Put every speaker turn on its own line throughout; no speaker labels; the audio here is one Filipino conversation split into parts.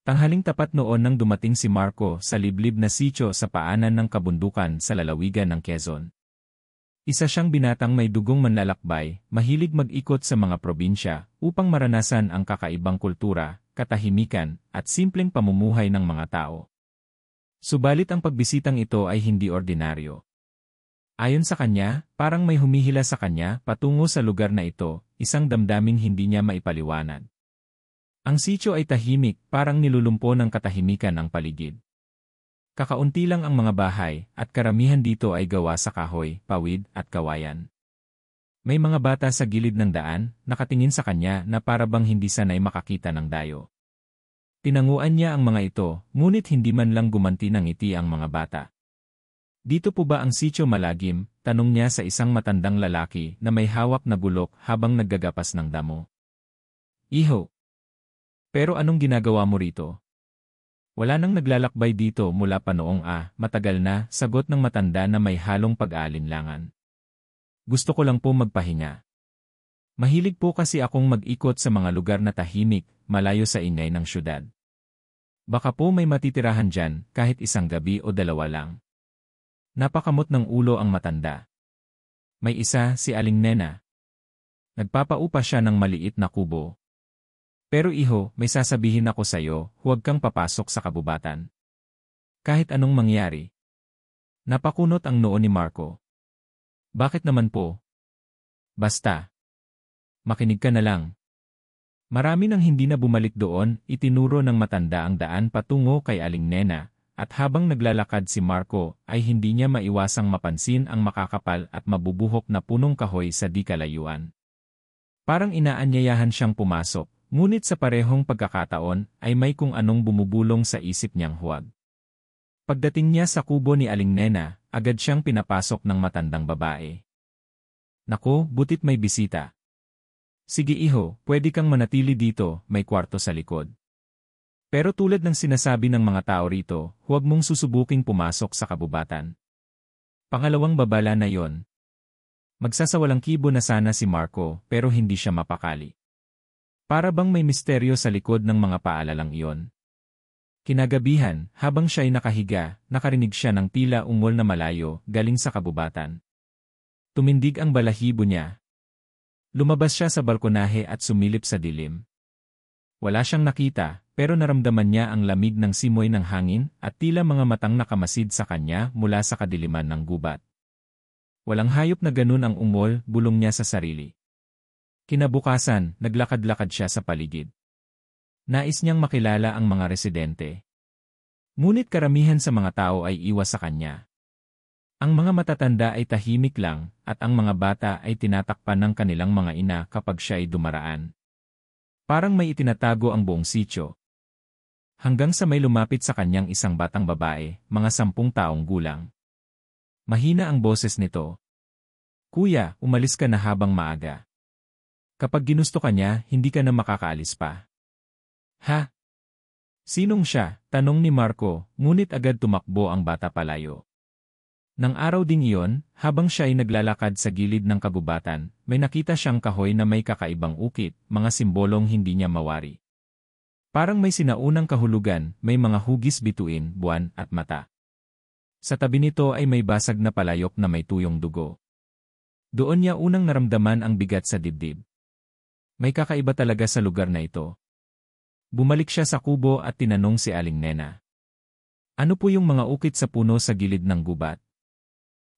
Tanghaling tapat noon nang dumating si Marco sa liblib na sitio sa paanan ng kabundukan sa lalawigan ng Quezon. Isa siyang binatang may dugong manlalakbay, mahilig mag-ikot sa mga probinsya upang maranasan ang kakaibang kultura, katahimikan, at simpleng pamumuhay ng mga tao. Subalit ang pagbisitang ito ay hindi ordinaryo. Ayon sa kanya, parang may humihila sa kanya patungo sa lugar na ito, isang damdaming hindi niya maipaliwanag. Ang sitio ay tahimik, parang nilulumpo ng katahimikan ang paligid. Kakaunti lang ang mga bahay, at karamihan dito ay gawa sa kahoy, pawid, at kawayan. May mga bata sa gilid ng daan, nakatingin sa kanya na parabang hindi sanay makakita ng dayo. Tinanguan niya ang mga ito, ngunit hindi man lang gumanti ng ngiti ang mga bata. Dito po ba ang sitio malagim? Tanong niya sa isang matandang lalaki na may hawak na bulok habang naggagapas ng damo. Iho. Pero anong ginagawa mo rito? Wala nang naglalakbay dito mula pa noong matagal na, sagot ng matanda na may halong pag-aalinlangan. Gusto ko lang po magpahinga. Mahilig po kasi akong mag-ikot sa mga lugar na tahimik, malayo sa ingay ng syudad. Baka po may matitirahan dyan kahit isang gabi o dalawa lang. Napakamot ng ulo ang matanda. May isa, si Aling Nena. Nagpapaupa siya ng maliit na kubo. Pero iho, may sasabihin ako sa'yo, huwag kang papasok sa kabubatan. Kahit anong mangyari. Napakunot ang noo ni Marco. Bakit naman po? Basta. Makinig ka na lang. Marami nang hindi na bumalik doon, itinuro ng matanda ang daan patungo kay Aling Nena, at habang naglalakad si Marco ay hindi niya maiwasang mapansin ang makakapal at mabubuhok na punong kahoy sa di kalayuan. Parang inaanyayahan siyang pumasok. Ngunit sa parehong pagkakataon ay may kung anong bumubulong sa isip niyang huwag. Pagdating niya sa kubo ni Aling Nena, agad siyang pinapasok ng matandang babae. Naku, butit may bisita. Sige iho, pwede kang manatili dito, may kwarto sa likod. Pero tulad ng sinasabi ng mga tao rito, huwag mong susubuking pumasok sa kabubatan. Pangalawang babala na yon. Magsasawalang kibo na sana si Marco pero hindi siya mapakali. Para bang may misteryo sa likod ng mga paalalang iyon. Kinagabihan, habang siya'y nakahiga, nakarinig siya ng tila ungol na malayo galing sa kabubatan. Tumindig ang balahibo niya. Lumabas siya sa balkonahe at sumilip sa dilim. Wala siyang nakita, pero naramdaman niya ang lamig ng simoy ng hangin at tila mga matang nakamasid sa kanya mula sa kadiliman ng gubat. Walang hayop na ganun ang ungol, bulong niya sa sarili. Kinabukasan, naglakad-lakad siya sa paligid. Nais niyang makilala ang mga residente. Ngunit karamihan sa mga tao ay iwas sa kanya. Ang mga matatanda ay tahimik lang, at ang mga bata ay tinatakpan ng kanilang mga ina kapag siya ay dumaraan. Parang may itinatago ang buong sitio. Hanggang sa may lumapit sa kanyang isang batang babae, mga 10 taong gulang. Mahina ang boses nito. Kuya, umalis ka na habang maaga. Kapag ginusto ka niya, hindi ka na makakaalis pa. Ha? Sinong siya? Tanong ni Marco, ngunit agad tumakbo ang bata palayo. Nang araw ding iyon, habang siya ay naglalakad sa gilid ng kagubatan, may nakita siyang kahoy na may kakaibang ukit, mga simbolong hindi niya mawari. Parang may sinaunang kahulugan, may mga hugis bituin, buwan at mata. Sa tabi nito ay may basag na palayok na may tuyong dugo. Doon niya unang naramdaman ang bigat sa dibdib. May kakaiba talaga sa lugar na ito. Bumalik siya sa kubo at tinanong si Aling Nena. Ano po yung mga ukit sa puno sa gilid ng gubat?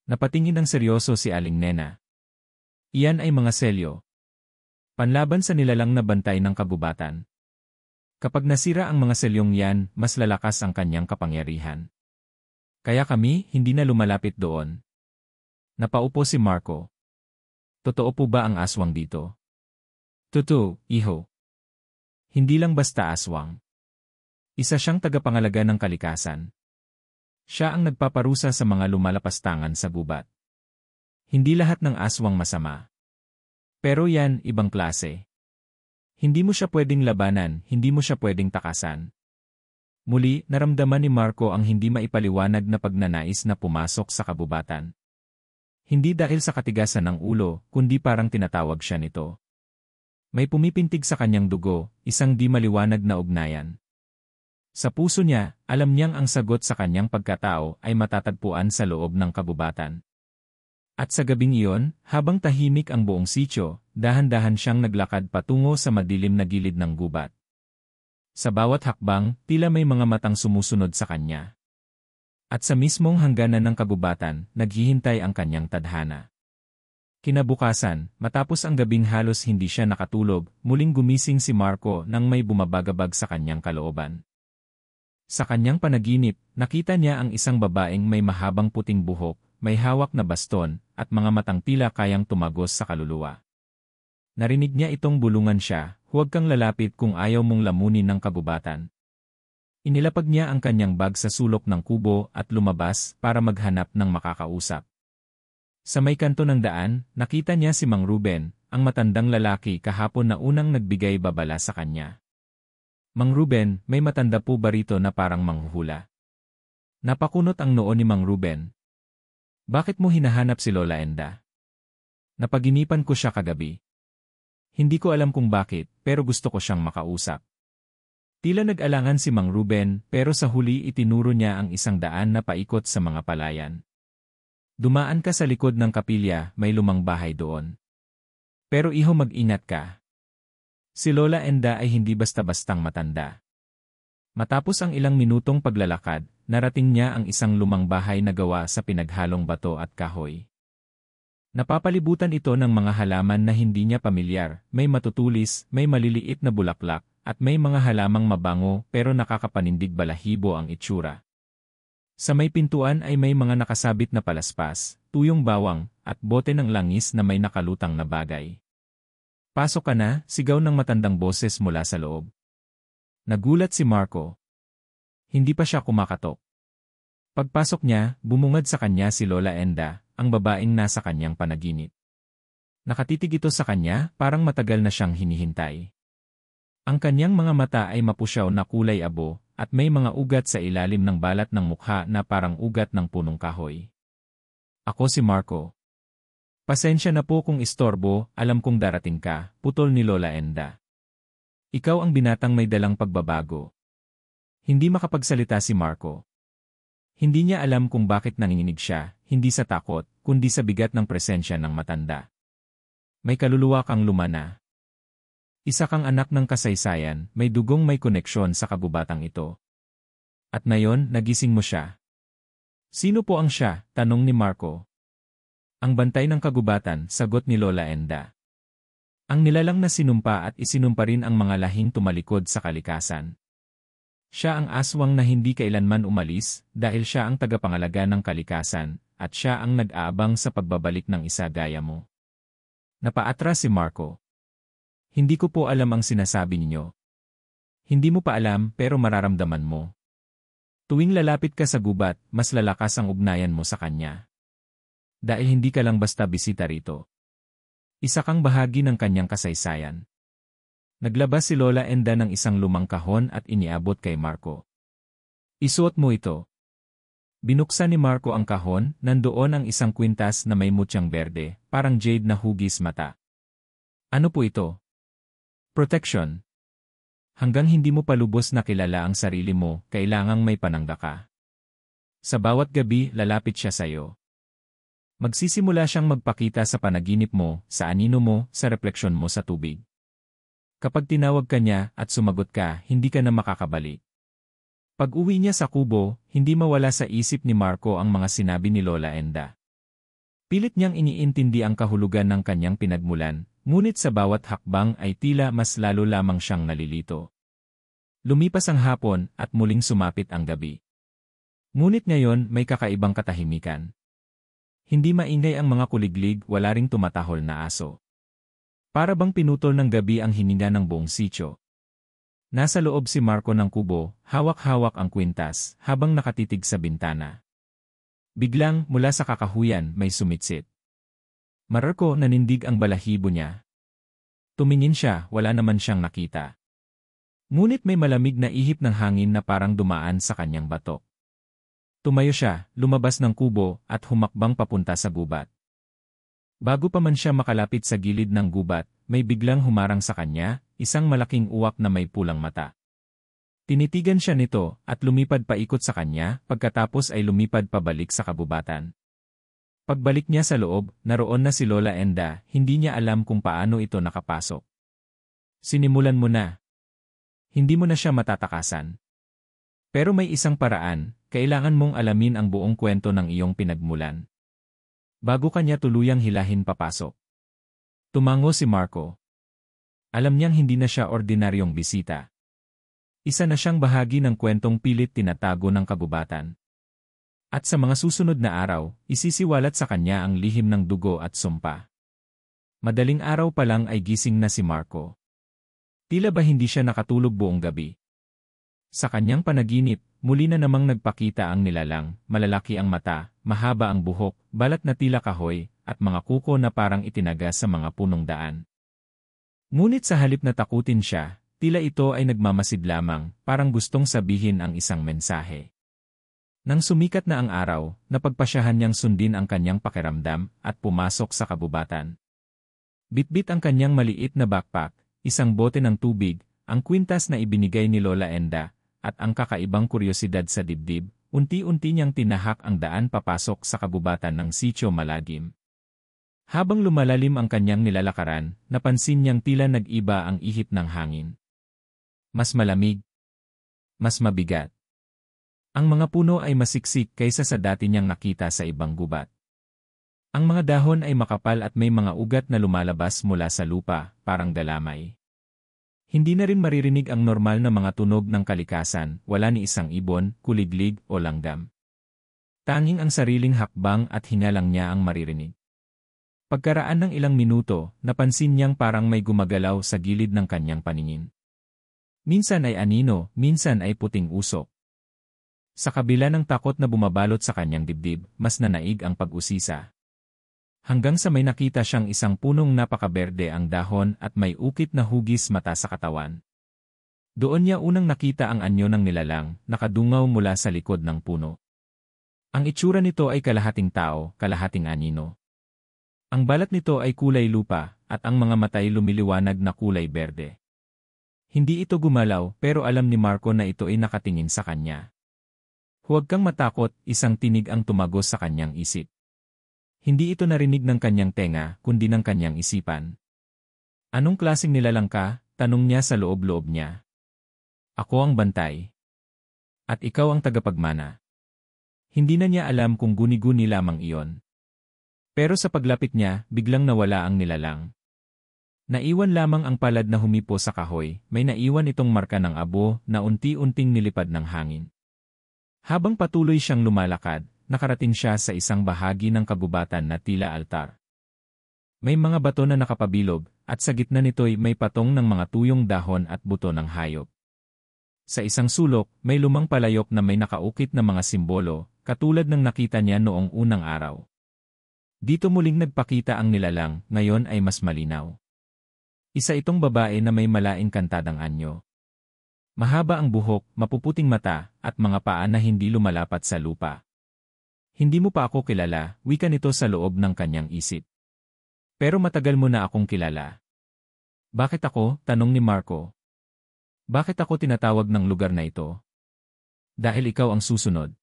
Napatingin ng seryoso si Aling Nena. Iyan ay mga selyo. Panlaban sa nilalang na bantay ng kagubatan. Kapag nasira ang mga selyong yan, mas lalakas ang kanyang kapangyarihan. Kaya kami, hindi na lumalapit doon. Napaupo si Marco. Totoo po ba ang aswang dito? Totoo, iho. Hindi lang basta aswang. Isa siyang tagapangalaga ng kalikasan. Siya ang nagpaparusa sa mga lumalapastangan sa gubat. Hindi lahat ng aswang masama. Pero yan, ibang klase. Hindi mo siya pwedeng labanan, hindi mo siya pwedeng takasan. Muli, naramdaman ni Marco ang hindi maipaliwanag na pagnanais na pumasok sa kabubatan. Hindi dahil sa katigasan ng ulo, kundi parang tinatawag siya nito. May pumipintig sa kanyang dugo, isang di maliwanag na ugnayan. Sa puso niya, alam niyang ang sagot sa kanyang pagkatao ay matatagpuan sa loob ng kagubatan. At sa gabing iyon, habang tahimik ang buong sityo, dahan-dahan siyang naglakad patungo sa madilim na gilid ng gubat. Sa bawat hakbang, tila may mga matang sumusunod sa kanya. At sa mismong hangganan ng kagubatan, naghihintay ang kanyang tadhana. Kinabukasan, matapos ang gabing halos hindi siya nakatulog, muling gumising si Marco nang may bumabagabag sa kanyang kalooban. Sa kanyang panaginip, nakita niya ang isang babaeng may mahabang puting buhok, may hawak na baston, at mga matang tila kayang tumagos sa kaluluwa. Narinig niya itong bulungan siya, "Huwag kang lalapit kung ayaw mong lamunin ng kagubatan." Inilapag niya ang kanyang bag sa sulok ng kubo at lumabas para maghanap ng makakausap. Sa may kanto ng daan, nakita niya si Mang Ruben, ang matandang lalaki kahapon na unang nagbigay babala sa kanya. "Mang Ruben, may matanda po ba rito na parang manghuhula?" Napakunot ang noo ni Mang Ruben. "Bakit mo hinahanap si Lola Enda?" "Napaginipan ko siya kagabi. Hindi ko alam kung bakit, pero gusto ko siyang makausap." Tila nag-alangan si Mang Ruben, pero sa huli itinuro niya ang isang daan na paikot sa mga palayan. "Dumaan ka sa likod ng kapilya, may lumang bahay doon. Pero iho, mag-ingat ka. Si Lola Enda ay hindi basta-bastang matanda." Matapos ang ilang minutong paglalakad, narating niya ang isang lumang bahay na gawa sa pinaghalong bato at kahoy. Napapalibutan ito ng mga halaman na hindi niya pamilyar, may matutulis, may maliliit na bulaklak, at may mga halamang mabango pero nakakapanindig balahibo ang itsura. Sa may pintuan ay may mga nakasabit na palaspas, tuyong bawang, at bote ng langis na may nakalutang na bagay. "Pasok ka na," sigaw ng matandang boses mula sa loob. Nagulat si Marco. Hindi pa siya kumakatok. Pagpasok niya, bumungad sa kanya si Lola Enda, ang babaeng nasa kanyang panaginip. Nakatitig ito sa kanya, parang matagal na siyang hinihintay. Ang kanyang mga mata ay mapusyaw na kulay abo, at may mga ugat sa ilalim ng balat ng mukha na parang ugat ng punong kahoy. "Ako si Marco. Pasensya na po kung istorbo, alam kong darating ka," putol ni Lola Enda. "Ikaw ang binatang may dalang pagbabago." Hindi makapagsalita si Marco. Hindi niya alam kung bakit nanginginig siya, hindi sa takot, kundi sa bigat ng presensya ng matanda. "May kaluluwa kang lumana. Isa kang anak ng kasaysayan, may dugong may koneksyon sa kagubatang ito. At ngayon, nagising mo siya." "Sino po ang siya?" tanong ni Marco. "Ang bantay ng kagubatan," sagot ni Lola Enda. "Ang nilalang na sinumpa at isinumpa rin ang mga lahing tumalikod sa kalikasan. Siya ang aswang na hindi kailanman umalis, dahil siya ang tagapangalaga ng kalikasan, at siya ang nag-aabang sa pagbabalik ng isa gaya mo." Napaatras si Marco. "Hindi ko po alam ang sinasabi ninyo." "Hindi mo pa alam pero mararamdaman mo. Tuwing lalapit ka sa gubat, mas lalakas ang ugnayan mo sa kanya. Dahil hindi ka lang basta bisita rito. Isa kang bahagi ng kanyang kasaysayan." Naglabas si Lola Enda ng isang lumang kahon at iniabot kay Marco. "Isuot mo ito." Binuksan ni Marco ang kahon, nandoon ang isang kwintas na may mutyang berde, parang jade na hugis mata. "Ano po ito?" "Protection. Hanggang hindi mo palubos na kilala ang sarili mo, kailangang may panangga ka. Sa bawat gabi, lalapit siya sa'yo. Magsisimula siyang magpakita sa panaginip mo, sa anino mo, sa refleksyon mo sa tubig. Kapag tinawag ka niya at sumagot ka, hindi ka na makakabalik." Pag-uwi niya sa kubo, hindi mawala sa isip ni Marco ang mga sinabi ni Lola Enda. Pilit niyang iniintindi ang kahulugan ng kanyang pinagmulan, ngunit sa bawat hakbang ay tila mas lalo lamang siyang nalilito. Lumipas ang hapon at muling sumapit ang gabi. Ngunit ngayon may kakaibang katahimikan. Hindi maingay ang mga kuliglig, wala ring tumatahol na aso. Para bang pinutol ng gabi ang hininga ng buong sityo. Nasa loob si Marco ng kubo, hawak-hawak ang kwintas, habang nakatitig sa bintana. Biglang, mula sa kakahuyan, may sumitsit. Marco, nanindig ang balahibo niya. Tumingin siya, wala naman siyang nakita. Ngunit may malamig na ihip ng hangin na parang dumaan sa kanyang batok. Tumayo siya, lumabas ng kubo, at humakbang papunta sa gubat. Bago pa man siya makalapit sa gilid ng gubat, may biglang humarang sa kanya, isang malaking uwak na may pulang mata. Tinitigan siya nito at lumipad paikot sa kanya pagkatapos ay lumipad pabalik sa kabubatan. Pagbalik niya sa loob, naroon na si Lola Enda, hindi niya alam kung paano ito nakapasok. Sinimulan mo na. Hindi mo na siya matatakasan. Pero may isang paraan, kailangan mong alamin ang buong kwento ng iyong pinagmulan. Bago kanya tuluyang hilahin papasok. Tumango si Marco. Alam niyang hindi na siya ordinaryong bisita. Isa na siyang bahagi ng kwentong pilit tinatago ng kabubatan. At sa mga susunod na araw, isisiwalat sa kanya ang lihim ng dugo at sumpa. Madaling araw pa lang ay gising na si Marco. Tila ba hindi siya nakatulog buong gabi? Sa kanyang panaginip, muli na namang nagpakita ang nilalang, malalaki ang mata, mahaba ang buhok, balat na tila kahoy, at mga kuko na parang itinaga sa mga punong daan. Ngunit sa halip na takutin siya, tila ito ay nagmamasid lamang, parang gustong sabihin ang isang mensahe. Nang sumikat na ang araw, napagpasyahan niyang sundin ang kanyang pakiramdam at pumasok sa kabubatan. Bitbit ang kanyang maliit na backpack, isang bote ng tubig, ang kwintas na ibinigay ni Lola Enda, at ang kakaibang kuryosidad sa dibdib, unti-unti niyang tinahak ang daan papasok sa kabubatan ng Sitio Malagim. Habang lumalalim ang kanyang nilalakaran, napansin niyang tila nag-iba ang ihip ng hangin. Mas malamig. Mas mabigat. Ang mga puno ay masiksik kaysa sa dati niyang nakita sa ibang gubat. Ang mga dahon ay makapal at may mga ugat na lumalabas mula sa lupa, parang dalamay. Hindi na rin maririnig ang normal na mga tunog ng kalikasan, wala ni isang ibon, kuliglig o langgam. Tanging ang sariling hakbang at hinga lang niya ang maririnig. Pagkaraan ng ilang minuto, napansin niyang parang may gumagalaw sa gilid ng kanyang paningin. Minsan ay anino, minsan ay puting usok. Sa kabila ng takot na bumabalot sa kanyang dibdib, mas nanaig ang pag-usisa. Hanggang sa may nakita siyang isang punong napakaberde ang dahon at may ukit na hugis mata sa katawan. Doon niya unang nakita ang anyo ng nilalang, nakadungaw mula sa likod ng puno. Ang itsura nito ay kalahating tao, kalahating anino. Ang balat nito ay kulay lupa, at ang mga matay lumiliwanag na kulay berde. Hindi ito gumalaw, pero alam ni Marco na ito ay nakatingin sa kanya. Huwag kang matakot, isang tinig ang tumagos sa kanyang isip. Hindi ito narinig ng kanyang tenga, kundi ng kanyang isipan. Anong klaseng nilalang ka? Tanong niya sa loob-loob niya. Ako ang bantay. At ikaw ang tagapagmana. Hindi na niya alam kung guni-guni lamang iyon. Pero sa paglapit niya, biglang nawala ang nilalang. Naiwan lamang ang palad na humipo sa kahoy, may naiwan itong marka ng abo na unti-unting nilipad ng hangin. Habang patuloy siyang lumalakad, nakarating siya sa isang bahagi ng kabubatan na tila altar. May mga bato na nakapabilog, at sa gitna nito'y may patong ng mga tuyong dahon at buto ng hayop. Sa isang sulok, may lumang palayok na may nakaukit na mga simbolo, katulad ng nakita niya noong unang araw. Dito muling nagpakita ang nilalang, ngayon ay mas malinaw. Isa itong babae na may malaing kantadang anyo. Mahaba ang buhok, mapuputing mata, at mga paa na hindi lumalapat sa lupa. Hindi mo pa ako kilala, wika nito sa loob ng kanyang isip. Pero matagal mo na akong kilala. Bakit ako? Tanong ni Marco. Bakit ako tinatawag ng lugar na ito? Dahil ikaw ang susunod.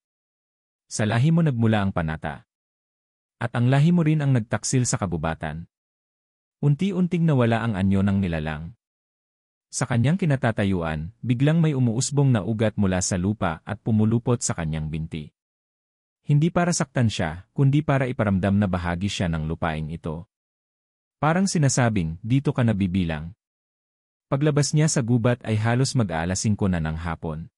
Sa lahi mo nagmula ang panata. At ang lahi mo rin ang nagtaksil sa kabubatan. Unti-unting nawala ang anyo ng nilalang. Sa kanyang kinatatayuan, biglang may umuusbong na ugat mula sa lupa at pumulupot sa kanyang binti. Hindi para saktan siya, kundi para iparamdam na bahagi siya ng lupaing ito. Parang sinasabing, dito ka nabibilang. Paglabas niya sa gubat ay halos mag-aalas 5 na ng hapon.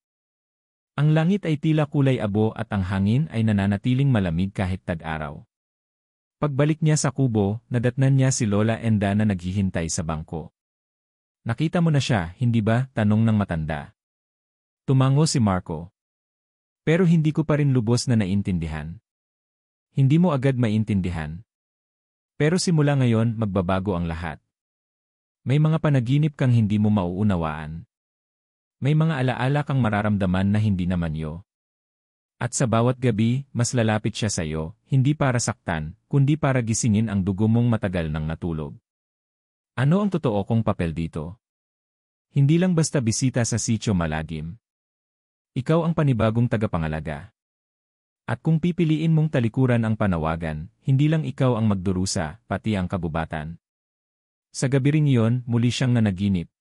Ang langit ay tila kulay abo at ang hangin ay nananatiling malamig kahit tag-araw. Pagbalik niya sa kubo, nadatnan niya si Lola Enda na naghihintay sa bangko. Nakita mo na siya, hindi ba? Tanong ng matanda. Tumango si Marco. Pero hindi ko pa rin lubos na naintindihan. Hindi mo agad maintindihan. Pero simula ngayon, magbabago ang lahat. May mga panaginip kang hindi mo mauunawaan. May mga alaala kang mararamdaman na hindi naman yo. At sa bawat gabi, mas lalapit siya sa iyo, hindi para saktan, kundi para gisingin ang dugo mong matagal nang natulog. Ano ang totoo kong papel dito? Hindi lang basta bisita sa Sitio Malagim. Ikaw ang panibagong tagapangalaga. At kung pipiliin mong talikuran ang panawagan, hindi lang ikaw ang magdurusa, pati ang kabubatan. Sa gabi ring iyon, muli siyang nanaginip.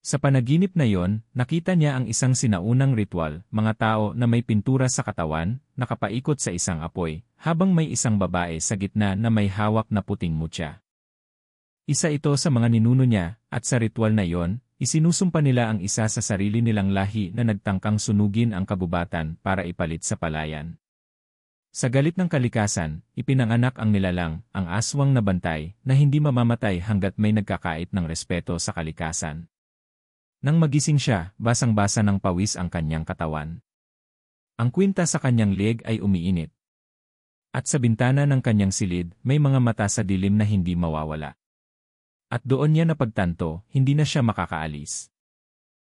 Sa panaginip na iyon, nakita niya ang isang sinaunang ritual, mga tao na may pintura sa katawan, nakapaikot sa isang apoy, habang may isang babae sa gitna na may hawak na puting mutya. Isa ito sa mga ninuno niya, at sa ritual na iyon, isinusumpa nila ang isa sa sarili nilang lahi na nagtangkang sunugin ang kabubatan para ipalit sa palayan. Sa galit ng kalikasan, ipinanganak ang nilalang, ang aswang na bantay, na hindi mamamatay hanggat may nagkakait ng respeto sa kalikasan. Nang magising siya, basang-basa ng pawis ang kanyang katawan. Ang kwinta sa kanyang leeg ay umiinit. At sa bintana ng kanyang silid, may mga mata sa dilim na hindi mawawala. At doon niya napagtanto, hindi na siya makakaalis.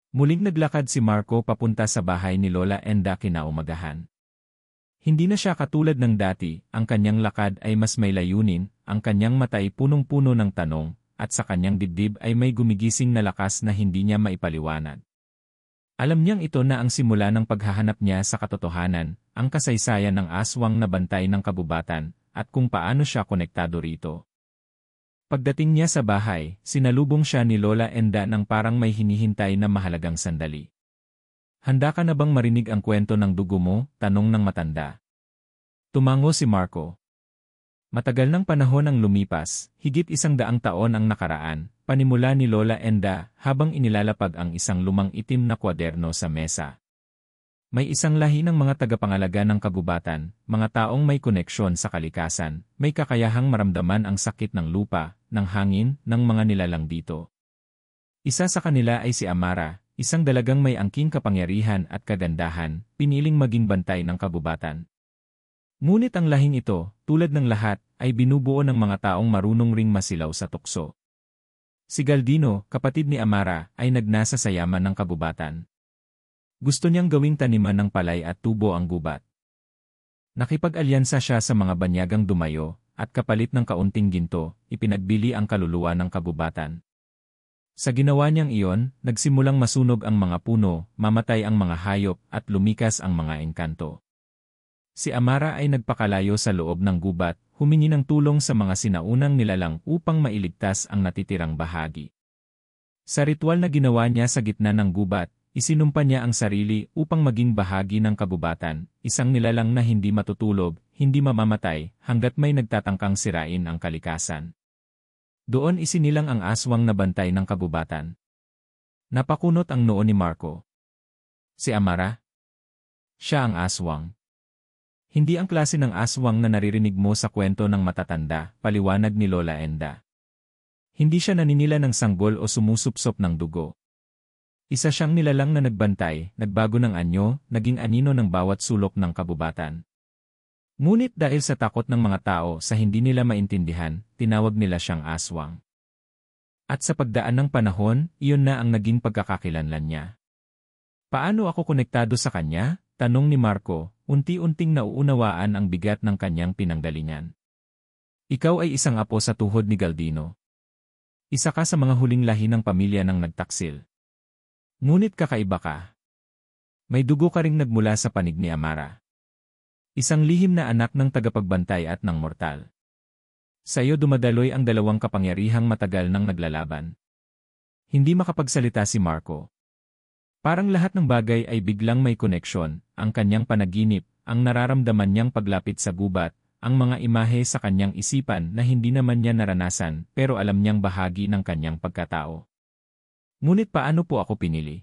Muling naglakad si Marco papunta sa bahay ni Lola Enda kinaumagahan. Hindi na siya katulad ng dati, ang kanyang lakad ay mas may layunin, ang kanyang mata ay punong-puno ng tanong, at sa kanyang dibdib ay may gumigising na lakas na hindi niya maipaliwanag. Alam niyang ito na ang simula ng paghahanap niya sa katotohanan, ang kasaysayan ng aswang na bantay ng kabubatan, at kung paano siya konektado rito. Pagdating niya sa bahay, sinalubong siya ni Lola Enda ng parang may hinihintay na mahalagang sandali. Handa ka na bang marinig ang kwento ng dugo mo? Tanong ng matanda. Tumango si Marco. Matagal ng panahon ang lumipas, higit 100 taon ang nakaraan, panimula ni Lola Enda habang inilalapag ang isang lumang itim na kwaderno sa mesa. May isang lahi ng mga tagapangalaga ng kabubatan, mga taong may koneksyon sa kalikasan, may kakayahang maramdaman ang sakit ng lupa, ng hangin, ng mga nilalang dito. Isa sa kanila ay si Amara, isang dalagang may angking kapangyarihan at kagandahan, piniling maging bantay ng kabubatan. Ngunit ang lahing ito, tulad ng lahat, ay binubuo ng mga taong marunong ring masilaw sa tukso. Si Galdino, kapatid ni Amara, ay nagnasa sa yaman ng kabubatan. Gusto niyang gawing taniman ng palay at tubo ang gubat. Nakipag-alyansa siya sa mga banyagang dumayo, at kapalit ng kaunting ginto, ipinagbili ang kaluluwa ng kabubatan. Sa ginawa niyang iyon, nagsimulang masunog ang mga puno, mamatay ang mga hayop, at lumikas ang mga engkanto. Si Amara ay nagpakalayo sa loob ng gubat, humingi ng tulong sa mga sinaunang nilalang upang mailigtas ang natitirang bahagi. Sa ritual na ginawa niya sa gitna ng gubat, isinumpa niya ang sarili upang maging bahagi ng kabubatan, isang nilalang na hindi matutulog, hindi mamamatay, hanggat may nagtatangkang sirain ang kalikasan. Doon isinilang ang aswang na bantay ng kabubatan. Napakunot ang noo ni Marco. Si Amara? Siya ang aswang. Hindi ang klase ng aswang na naririnig mo sa kwento ng matatanda, paliwanag ni Lola Enda. Hindi siya naninila ng sanggol o sumusupsop ng dugo. Isa siyang nilalang na nagbantay, nagbago ng anyo, naging anino ng bawat sulok ng kabubatan. Ngunit dahil sa takot ng mga tao sa hindi nila maintindihan, tinawag nila siyang aswang. At sa pagdaan ng panahon, iyon na ang naging pagkakakilanlan niya. Paano ako konektado sa kanya? Tanong ni Marco, unti-unting nauunawaan ang bigat ng kanyang pinanggalingan. Ikaw ay isang apo sa tuhod ni Galdino. Isa ka sa mga huling lahi ng pamilya ng nagtaksil. Ngunit kakaiba ka. May dugo ka ring nagmula sa panig ni Amara. Isang lihim na anak ng tagapagbantay at ng mortal. Sa iyo dumadaloy ang dalawang kapangyarihang matagal nang naglalaban. Hindi makapagsalita si Marco. Parang lahat ng bagay ay biglang may koneksyon, ang kanyang panaginip, ang nararamdaman niyang paglapit sa gubat, ang mga imahe sa kanyang isipan na hindi naman niya naranasan pero alam niyang bahagi ng kanyang pagkatao. Ngunit paano po ako pinili?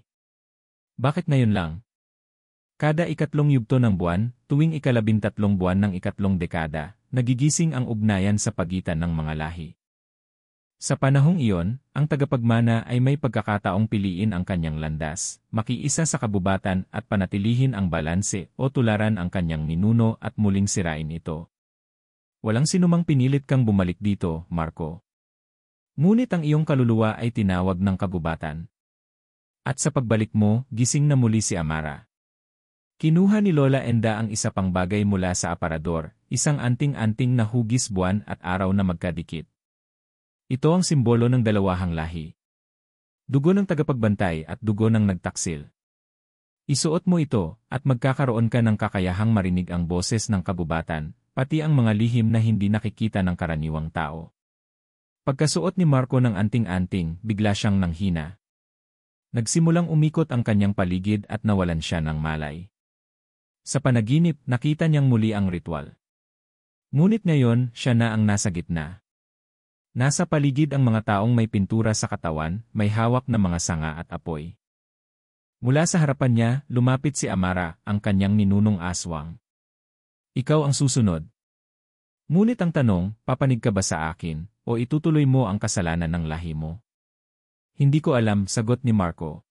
Bakit ngayon lang? Kada ikatlong yugto ng buwan, tuwing 13 buwan ng ikatlong dekada, nagigising ang ugnayan sa pagitan ng mga lahi. Sa panahong iyon, ang tagapagmana ay may pagkakataong piliin ang kanyang landas, makiisa sa kabubatan at panatilihin ang balanse o tularan ang kanyang ninuno at muling sirain ito. Walang sinumang pinilit kang bumalik dito, Marco. Ngunit ang iyong kaluluwa ay tinawag ng kabubatan. At sa pagbalik mo, gising na muli si Amara. Kinuha ni Lola Enda ang isa pang bagay mula sa aparador, isang anting-anting na hugis buwan at araw na magkadikit. Ito ang simbolo ng dalawahang lahi. Dugo ng tagapagbantay at dugo ng nagtaksil. Isuot mo ito, at magkakaroon ka ng kakayahang marinig ang boses ng kabubatan, pati ang mga lihim na hindi nakikita ng karaniwang tao. Pagkasuot ni Marco ng anting-anting, bigla siyang nanghina. Nagsimulang umikot ang kanyang paligid at nawalan siya ng malay. Sa panaginip, nakita niyang muli ang ritual. Ngunit ngayon, siya na ang nasa gitna. Nasa paligid ang mga taong may pintura sa katawan, may hawak na mga sanga at apoy. Mula sa harapan niya, lumapit si Amara, ang kanyang ninunong aswang. Ikaw ang susunod. Ngunit ang tanong, papanig ka ba sa akin, o itutuloy mo ang kasalanan ng lahi mo? Hindi ko alam, sagot ni Marco.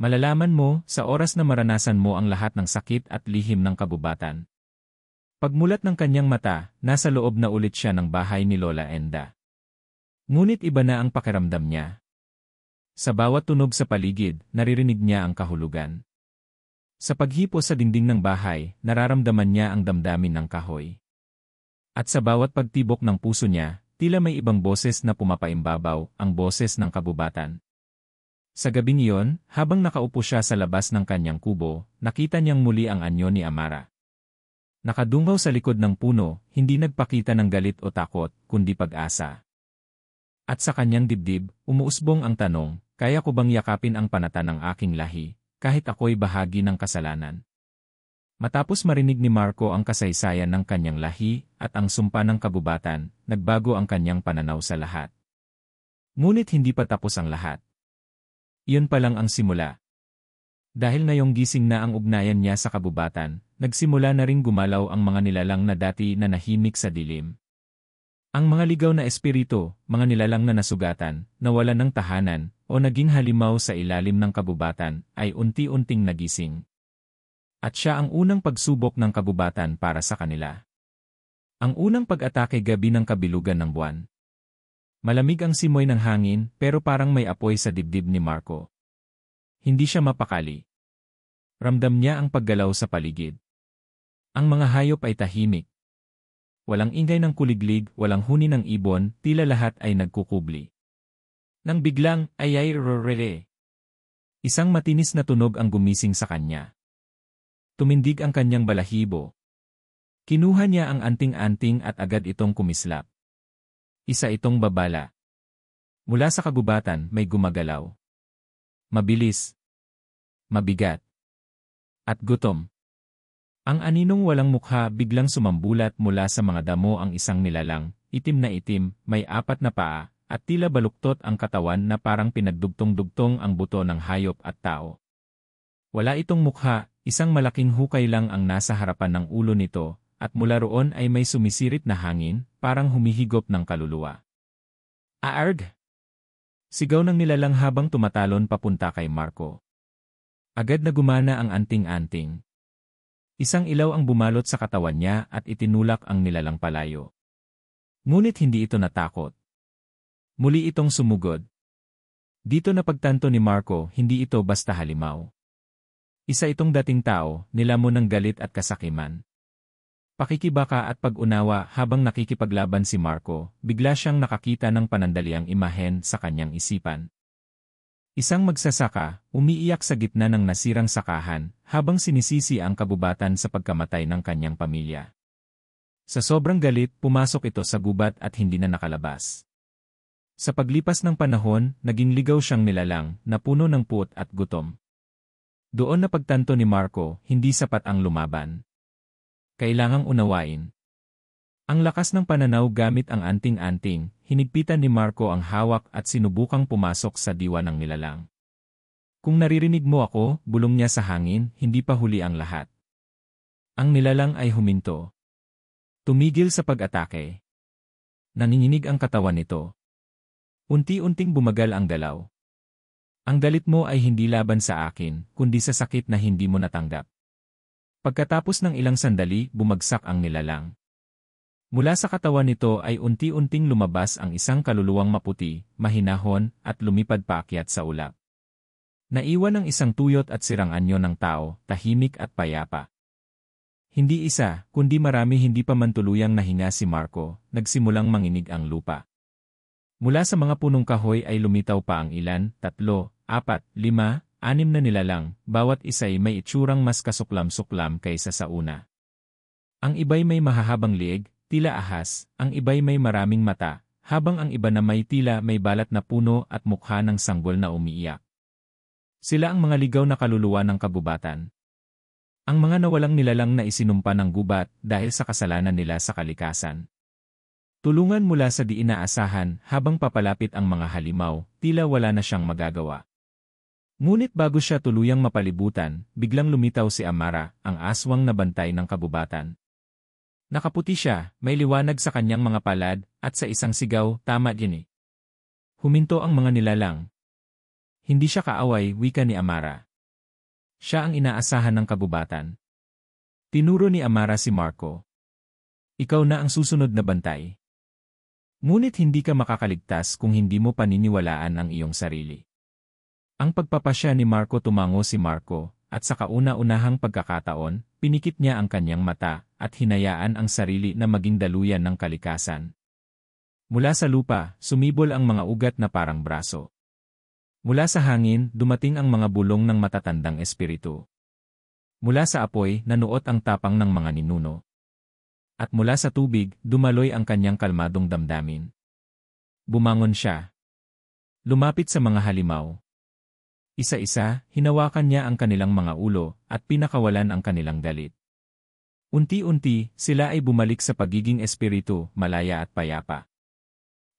Malalaman mo, sa oras na maranasan mo ang lahat ng sakit at lihim ng kabubatan. Pagmulat ng kanyang mata, nasa loob na ulit siya ng bahay ni Lola Enda. Ngunit iba na ang pakiramdam niya. Sa bawat tunog sa paligid, naririnig niya ang kahulugan. Sa paghipo sa dingding ng bahay, nararamdaman niya ang damdamin ng kahoy. At sa bawat pagtibok ng puso niya, tila may ibang boses na pumapaimbabaw, ang boses ng kabubatan. Sa gabing iyon, habang nakaupo siya sa labas ng kanyang kubo, nakita niyang muli ang anyo ni Amara. Nakadungaw sa likod ng puno, hindi nagpakita ng galit o takot, kundi pag-asa. At sa kanyang dibdib, umuusbong ang tanong, kaya ko bang yakapin ang panata ng aking lahi, kahit ako'y bahagi ng kasalanan? Matapos marinig ni Marco ang kasaysayan ng kanyang lahi at ang sumpa ng kabubatan, nagbago ang kanyang pananaw sa lahat. Ngunit hindi pa tapos ang lahat. Iyon pa lang ang simula. Dahil ngayong gising na ang ugnayan niya sa kabubatan, nagsimula na ring gumalaw ang mga nilalang na dati na nahimik sa dilim. Ang mga ligaw na espiritu, mga nilalang na nasugatan, nawalan ng tahanan, o naging halimaw sa ilalim ng kabubatan, ay unti-unting nagising. At siya ang unang pagsubok ng kabubatan para sa kanila. Ang unang pag-atake gabi ng kabilugan ng buwan. Malamig ang simoy ng hangin, pero parang may apoy sa dibdib ni Marco. Hindi siya mapakali. Ramdam niya ang paggalaw sa paligid. Ang mga hayop ay tahimik. Walang ingay ng kuliglig, walang huni ng ibon, tila lahat ay nagkukubli. Nang biglang, ayay rorere. Isang matinis na tunog ang gumising sa kanya. Tumindig ang kanyang balahibo. Kinuha niya ang anting-anting at agad itong kumislap. Isa itong babala. Mula sa kabubatan may gumagalaw. Mabilis. Mabigat. At gutom. Ang aninong walang mukha biglang sumambulat mula sa mga damo ang isang nilalang, itim na itim, may 4 na paa, at tila baluktot ang katawan na parang pinagdugtong-dugtong ang buto ng hayop at tao. Wala itong mukha, isang malaking hukay lang ang nasa harapan ng ulo nito, at mula roon ay may sumisirit na hangin, parang humihigop ng kaluluwa. Aarg! Sigaw ng nilalang habang tumatalon papunta kay Marco. Agad na gumana ang anting-anting. Isang ilaw ang bumalot sa katawan niya at itinulak ang nilalang palayo. Ngunit hindi ito natakot. Muli itong sumugod. Dito napagtanto ni Marco, hindi ito basta halimaw. Isa itong dating tao, nilamon ng galit at kasakiman. Pakikibaka at pag-unawa habang nakikipaglaban si Marco, bigla siyang nakakita ng panandaliang imahen sa kanyang isipan. Isang magsasaka, umiiyak sa gitna ng nasirang sakahan, habang sinisisi ang kabubatan sa pagkamatay ng kanyang pamilya. Sa sobrang galit, pumasok ito sa gubat at hindi na nakalabas. Sa paglipas ng panahon, naging ligaw siyang nilalang, na puno ng puot at gutom. Doon napagtanto ni Marco, hindi sapat ang lumaban. Kailangang unawain. Ang lakas ng pananaw gamit ang anting-anting, hinigpitan ni Marco ang hawak at sinubukang pumasok sa diwa ng nilalang. Kung naririnig mo ako, bulong niya sa hangin, hindi pa huli ang lahat. Ang nilalang ay huminto. Tumigil sa pag-atake. Nanginginig ang katawan nito. Unti-unting bumagal ang galaw. Ang galit mo ay hindi laban sa akin, kundi sa sakit na hindi mo natanggap. Pagkatapos ng ilang sandali, bumagsak ang nilalang. Mula sa katawan nito ay unti-unting lumabas ang isang kaluluwang maputi, mahinahon, at lumipad paakyat sa ulap. Naiwan ang isang tuyot at sirang anyo ng tao, tahimik at payapa. Hindi isa, kundi marami hindi pa man tuluyang nahinga si Marco, nagsimulang manginig ang lupa. Mula sa mga punong kahoy ay lumitaw pa ang ilan, 3, 4, 5, 6 na nilalang, bawat isa'y may itsurang mas kasuklam-suklam kaysa sa una. Ang iba'y may mahahabang liig, tila ahas, ang iba'y may maraming mata, habang ang iba na may tila may balat na puno at mukha ng sanggol na umiiyak. Sila ang mga ligaw na kaluluwa ng kagubatan. Ang mga nawalang nilalang na isinumpa ng gubat dahil sa kasalanan nila sa kalikasan. Tulungan mula sa di inaasahan habang papalapit ang mga halimaw, tila wala na siyang magagawa. Ngunit bago siya tuluyang mapalibutan, biglang lumitaw si Amara, ang aswang na bantay ng kagubatan. Nakaputi siya, may liwanag sa kanyang mga palad, at sa isang sigaw, tama din eh. Huminto ang mga nilalang. Hindi siya kaaway, wika ni Amara. Siya ang inaasahan ng kagubatan. Tinuro ni Amara si Marco. Ikaw na ang susunod na bantay. Ngunit hindi ka makakaligtas kung hindi mo paniniwalaan ang iyong sarili. Ang pagpapasya ni Marco tumango si Marco, at sa kauna-unahang pagkakataon, pinikit niya ang kanyang mata, at hinayaan ang sarili na maging daluyan ng kalikasan. Mula sa lupa, sumibol ang mga ugat na parang braso. Mula sa hangin, dumating ang mga bulong ng matatandang espiritu. Mula sa apoy, nanuot ang tapang ng mga ninuno. At mula sa tubig, dumaloy ang kanyang kalmadong damdamin. Bumangon siya. Lumapit sa mga halimaw. Isa-isa, hinawakan niya ang kanilang mga ulo, at pinakawalan ang kanilang galit. Unti-unti, sila ay bumalik sa pagiging espiritu, malaya at payapa.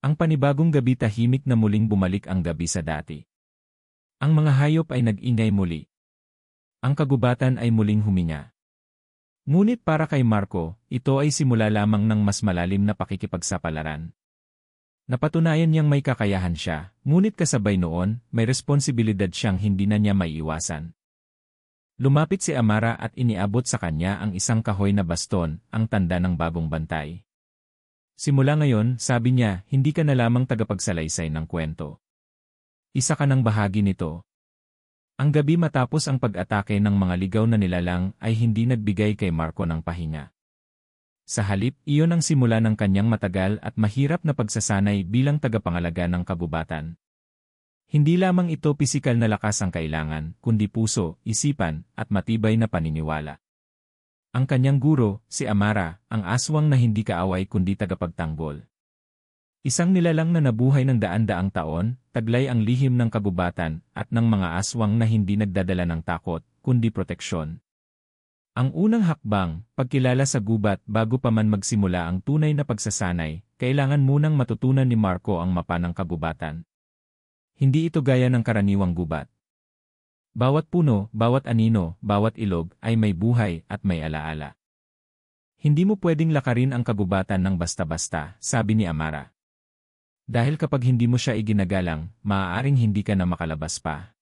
Ang panibagong gabi tahimik na muling bumalik ang gabi sa dati. Ang mga hayop ay nag-ingay muli. Ang kagubatan ay muling huminga. Ngunit para kay Marco, ito ay simula lamang ng mas malalim na pakikipagsapalaran. Napatunayan niyang may kakayahan siya, ngunit kasabay noon, may responsibilidad siyang hindi na niya maiiwasan. Lumapit si Amara at iniabot sa kanya ang isang kahoy na baston, ang tanda ng bagong bantay. Simula ngayon, sabi niya, hindi ka na lamang tagapagsalaysay ng kwento. Isa ka ng bahagi nito. Ang gabi matapos ang pag-atake ng mga ligaw na nilalang ay hindi nagbigay kay Marco ng pahinga. Sa halip, iyon ang simula ng kanyang matagal at mahirap na pagsasanay bilang tagapangalaga ng kagubatan. Hindi lamang ito pisikal na lakas ang kailangan, kundi puso, isipan, at matibay na paniniwala. Ang kanyang guro, si Amara, ang aswang na hindi kaaway kundi tagapagtanggol. Isang nilalang na nabuhay ng daan-daang taon, taglay ang lihim ng kagubatan at ng mga aswang na hindi nagdadala ng takot, kundi proteksyon. Ang unang hakbang, pagkilala sa gubat bago pa man magsimula ang tunay na pagsasanay, kailangan munang matutunan ni Marco ang mapa ng kagubatan. Hindi ito gaya ng karaniwang gubat. Bawat puno, bawat anino, bawat ilog ay may buhay at may alaala. Hindi mo pwedeng lakarin ang kagubatan ng basta-basta, sabi ni Amara. Dahil kapag hindi mo siya iginagalang, maaaring hindi ka na makalabas pa.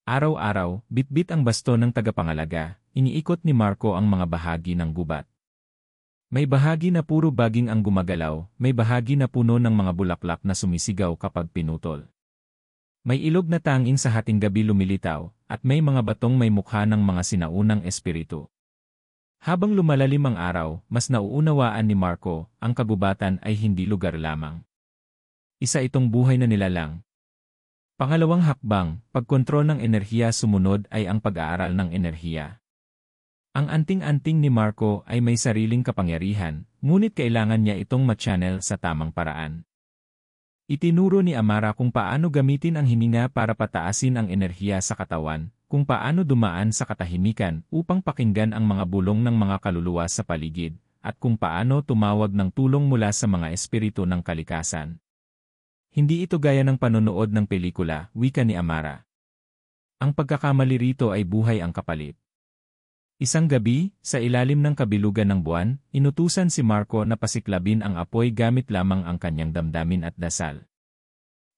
Araw-araw, bitbit ang baston ng tagapangalaga, iniikot ni Marco ang mga bahagi ng gubat. May bahagi na puro baging ang gumagalaw, may bahagi na puno ng mga bulaklak na sumisigaw kapag pinutol. May ilog na tanging sa hating gabi lumilitaw, at may mga batong may mukha ng mga sinaunang espiritu. Habang lumalalim ang araw, mas nauunawaan ni Marco, ang kagubatan ay hindi lugar lamang. Isa itong buhay na nilalang. Pangalawang hakbang, pagkontrol ng enerhiya sumunod ay ang pag-aaral ng enerhiya. Ang anting-anting ni Marco ay may sariling kapangyarihan, ngunit kailangan niya itong ma-channel sa tamang paraan. Itinuro ni Amara kung paano gamitin ang hininga para pataasin ang enerhiya sa katawan, kung paano dumaan sa katahimikan upang pakinggan ang mga bulong ng mga kaluluwa sa paligid, at kung paano tumawag ng tulong mula sa mga espiritu ng kalikasan. Hindi ito gaya ng panonood ng pelikula, wika ni Amara. Ang pagkakamali rito ay buhay ang kapalit. Isang gabi, sa ilalim ng kabilugan ng buwan, inutusan si Marco na pasiklabin ang apoy gamit lamang ang kanyang damdamin at dasal.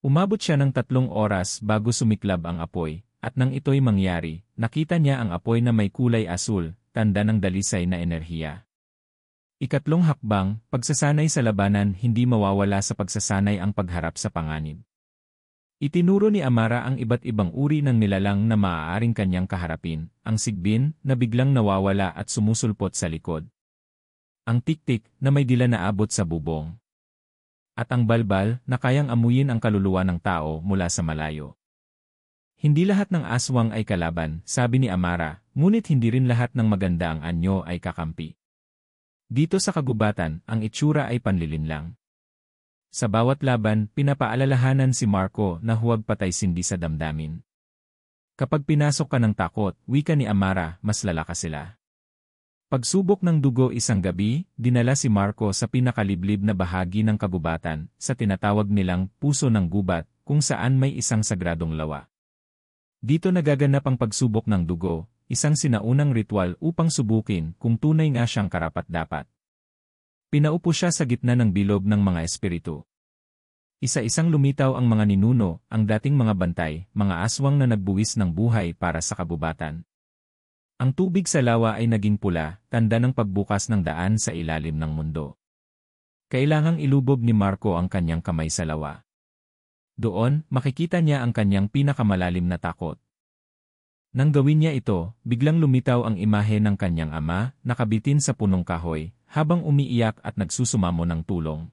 Umabot siya ng 3 oras bago sumiklab ang apoy, at nang ito'y mangyari, nakita niya ang apoy na may kulay asul, tanda ng dalisay na enerhiya. Ikatlong hakbang, pagsasanay sa labanan hindi mawawala sa pagsasanay ang pagharap sa panganib. Itinuro ni Amara ang iba't ibang uri ng nilalang na maaaring kanyang kaharapin, ang sigbin, na biglang nawawala at sumusulpot sa likod. Ang tiktik, na may dila na abot sa bubong. At ang balbal, na kayang amuyin ang kaluluwa ng tao mula sa malayo. Hindi lahat ng aswang ay kalaban, sabi ni Amara, ngunit hindi rin lahat ng maganda ang anyo ay kakampi. Dito sa kagubatan, ang itsura ay panlilinlang. Sa bawat laban, pinapaalalahanan si Marco na huwag patay-sindi sa damdamin. Kapag pinasok ka ng takot, wika ni Amara, mas lalakas sila. Pagsubok ng dugo isang gabi, dinala si Marco sa pinakaliblib na bahagi ng kagubatan, sa tinatawag nilang puso ng gubat, kung saan may isang sagradong lawa. Dito nagaganap ang pagsubok ng dugo, isang sinaunang ritual upang subukin kung tunay nga siyang karapat-dapat. Pinaupo siya sa gitna ng bilog ng mga espiritu. Isa-isang lumitaw ang mga ninuno, ang dating mga bantay, mga aswang na nagbuwis ng buhay para sa kabubatan. Ang tubig sa lawa ay naging pula, tanda ng pagbukas ng daan sa ilalim ng mundo. Kailangang ilubog ni Marco ang kanyang kamay sa lawa. Doon, makikita niya ang kanyang pinakamalalim na takot. Nang gawin niya ito, biglang lumitaw ang imahe ng kanyang ama, nakabitin sa punong kahoy, habang umiiyak at nagsusumamo ng tulong.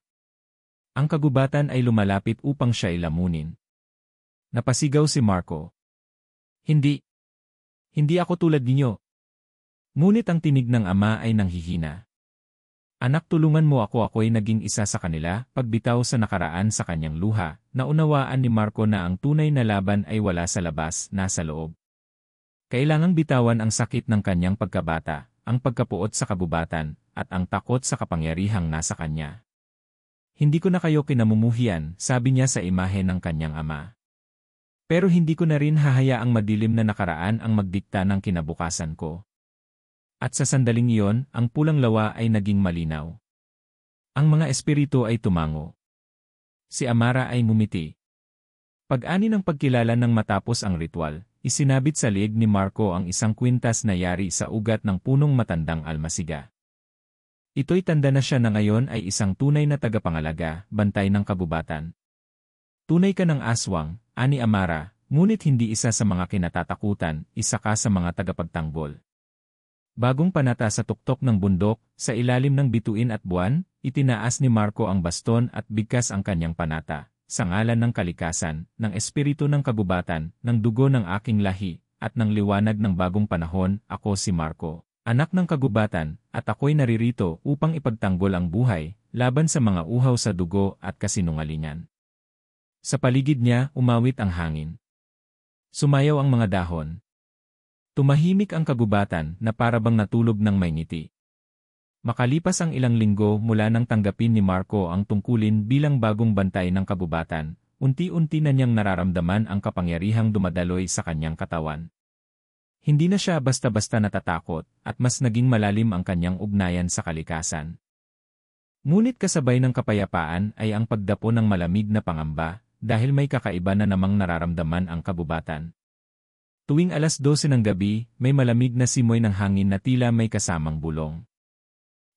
Ang kagubatan ay lumalapit upang siya ilamunin. Napasigaw si Marco. Hindi. Hindi ako tulad ninyo. Ngunit ang tinig ng ama ay nanghihina. Anak, tulungan mo ako'y naging isa sa kanila, pagbitaw sa nakaraan sa kanyang luha, naunawaan ni Marco na ang tunay na laban ay wala sa labas, nasa loob. Kailangang bitawan ang sakit ng kanyang pagkabata, ang pagkapuot sa kabubatan, at ang takot sa kapangyarihang nasa kanya. Hindi ko na kayo kinamumuhian, sabi niya sa imahe ng kanyang ama. Pero hindi ko na rin hahayaang madilim na nakaraan ang magdikta ng kinabukasan ko. At sa sandaling iyon, ang pulang lawa ay naging malinaw. Ang mga espiritu ay tumango. Si Amara ay ngumiti. Pag-ani ng pagkilala ng matapos ang ritual, isinabit sa liig ni Marco ang isang kwintas na yari sa ugat ng punong matandang almasiga. Ito'y tanda na siya na ngayon ay isang tunay na tagapangalaga, bantay ng kabubatan. Tunay ka ng aswang, ani Amara, ngunit hindi isa sa mga kinatatakutan, isa ka sa mga tagapagtanggol. Bagong panata sa tuktok ng bundok, sa ilalim ng bituin at buwan, itinaas ni Marco ang baston at bigkas ang kanyang panata, sa ngalan ng kalikasan, ng espiritu ng kabubatan, ng dugo ng aking lahi, at ng liwanag ng bagong panahon, ako si Marco, anak ng kagubatan, at ako'y naririto upang ipagtanggol ang buhay, laban sa mga uhaw sa dugo at kasinungalingan. Sa paligid niya, umawit ang hangin. Sumayaw ang mga dahon. Tumahimik ang kagubatan na parabang natulog ng may ngiti. Makalipas ang ilang linggo mula nang tanggapin ni Marco ang tungkulin bilang bagong bantay ng kabubatan, unti-unti na niyang nararamdaman ang kapangyarihang dumadaloy sa kanyang katawan. Hindi na siya basta-basta natatakot at mas naging malalim ang kanyang ugnayan sa kalikasan. Ngunit kasabay ng kapayapaan ay ang pagdapo ng malamig na pangamba dahil may kakaiba na namang nararamdaman ang kabubatan. Tuwing alas 12 ng gabi, may malamig na simoy ng hangin na tila may kasamang bulong.